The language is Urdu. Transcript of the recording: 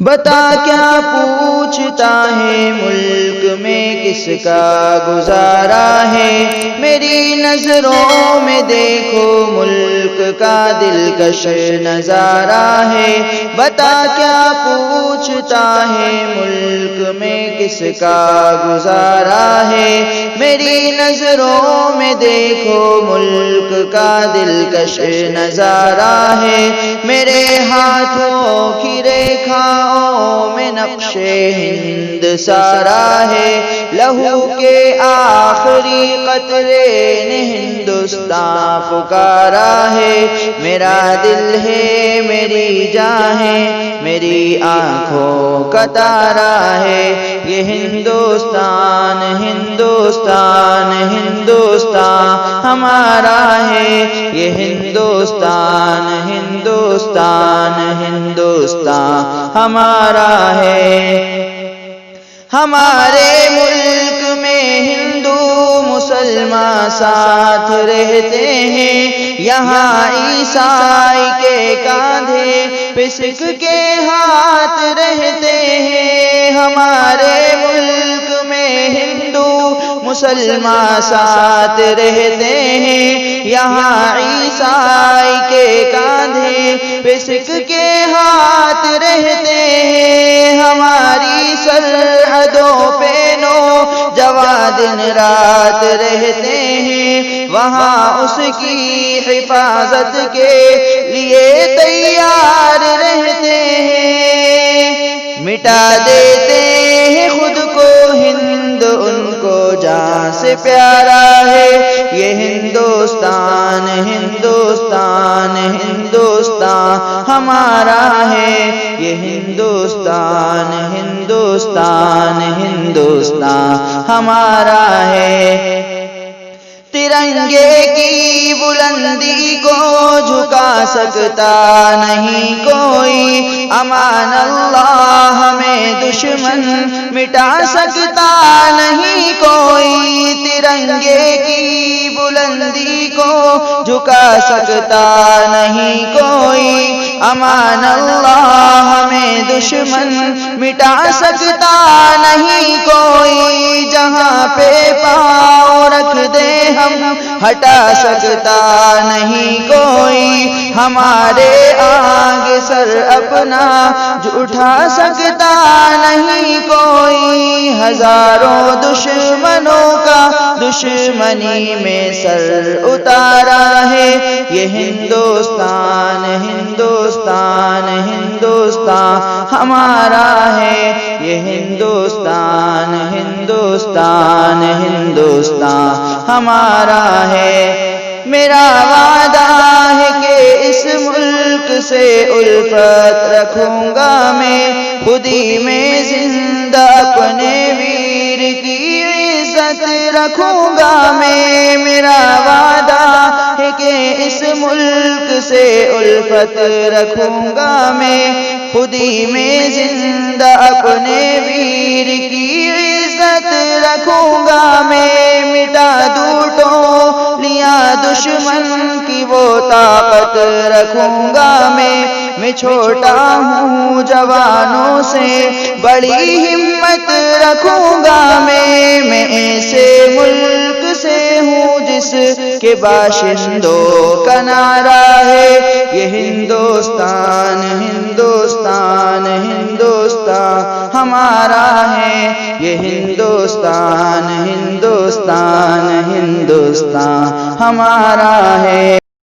بتا کیا پوچھتا ہے ملک میں کس کا گزارا ہے، میری نظروں میں دیکھو ملک کا دلکش نظارہ ہے۔ بتا کیا پوچھتا ہے ملک میں کس کا گزارا ہے، میری نظروں میں دیکھو ملک کا دلکش نظارہ ہے۔ میرے ہاتھوں کی ریکھاؤں میں نقش ہند سارا ہے، لہو کے آخری قطرے نے ہندوستان پکارا ہے۔ میرا دل ہے میری جان ہے میری آنکھوں کا تارا ہے، یہ ہندوستان ہندوستان ہندوستان ہمارا ہے، یہ ہندوستان ہندوستان ہندوستان ہمارا ہے۔ ہمارے ملک میں ہندو مسلمان ساتھ رہتے ہیں، یہاں عیسائی کے کاندھے پہ سکھ کے ہاتھ رہتے ہیں۔ ہمارے ملک میں ہندو مسلمان ساتھ رہتے ہیں، یہاں عیسائی کے کاندھے پہ سکھ کے ہاتھ رہتے ہیں۔ ہماری سرحدوں پہ نوجوان دن رات رہتے ہیں، وہاں اس کی حفاظت کے لیے تیار رہتے ہیں۔ مٹا دیتے ہیں خود کو ہند ان کو جان سے پیارا ہے، یہ ہندوستان ہندوستان ہندوستان ہمارا ہے، یہ ہندوستان ہندوستان ہندوستان ہمارا ہے۔ ترنگے کی بلندی کو جھکا سکتا نہیں کوئی، امان اللہ ہمیں دشمن مٹا سکتا نہیں کوئی۔ ترنگے کی بلندی کو جھکا سکتا نہیں کوئی، امان اللہ ہمیں دشمن مٹا سکتا نہیں کوئی۔ جہاں پہ پاؤں رکھ دے ہم ہٹا سکتا نہیں کوئی، ہمارے آگے سر اپنا جو اٹھا سکتا نہیں کوئی۔ ہزاروں دشمنوں کا دشمنی میں سر اتارا ہے، یہ ہندوستان ہندوستان ہندوستان ہمارا ہے، یہ ہندوستان ہندوستان ہندوستان ہمارا ہے۔ میرا وعدہ ہے کہ اس ملک سے الفت رکھوں گا میں، خودی میں زندہ اپنے ویر کی عزت رکھوں گا میں۔ میرا وعدہ ہے کہ اس ملک سے الفت رکھوں گا میں، خودی میں زندہ اپنے ویر کی عزت رکھوں گا میں۔ مٹا دوں ٹولیاں دشمن کی وہ طاقت رکھوں گا میں چھوٹا ہوں جوانوں سے بڑی ہمت رکھوں گا میں ایسے ملک سے ہوں جس کے باشندوں کا نعرہ ہے، یہ ہندوستان ہندوستان ہندوستان ہمارا ہے، یہ ہندوستان ہندوستان ہندوستان ہمارا ہے۔